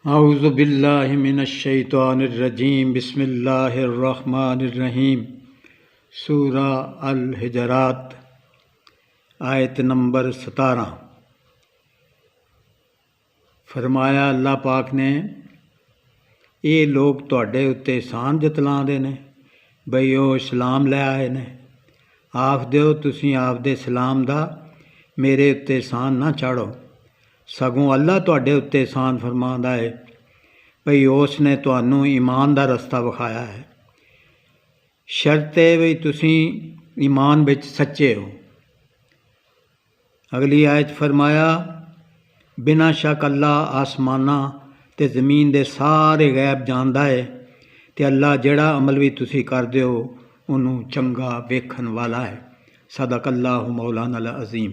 औज़ु बिल्लाहि मिनश्शैतानिर्रजीम बिस्मिल्लाहिर्रहमानिर्रहीम। सूरा अल हिजरात आयत नंबर 17। फरमाया अल्लाह पाक ने, ये लोग तुहाडे उत्ते एहसान जतलांदे ने बई ओ इस्लाम लै आए ने। आख दिओ तुसीं आपदे इस्लाम दा मेरे उत्ते एहसान ना चाढ़ो, सगों अल्लाह तुहाडे उत्ते एहसान फरमांदा है भई उसने तुहानू ईमान दा रस्ता विखाया है। शर्त है बई तुसीं ईमान विच सच्चे हो। अगली आयत फरमाया, बिना शक अल्लाह आसमानां ते ज़मीन दे सारे गैब जानदा है ते अल्लाह जिहड़ा अमल भी तुसीं करदे हो उन्हूं चंगा वेखण वाला है। सदक अल्लाहु मौलाना अल अज़ीम।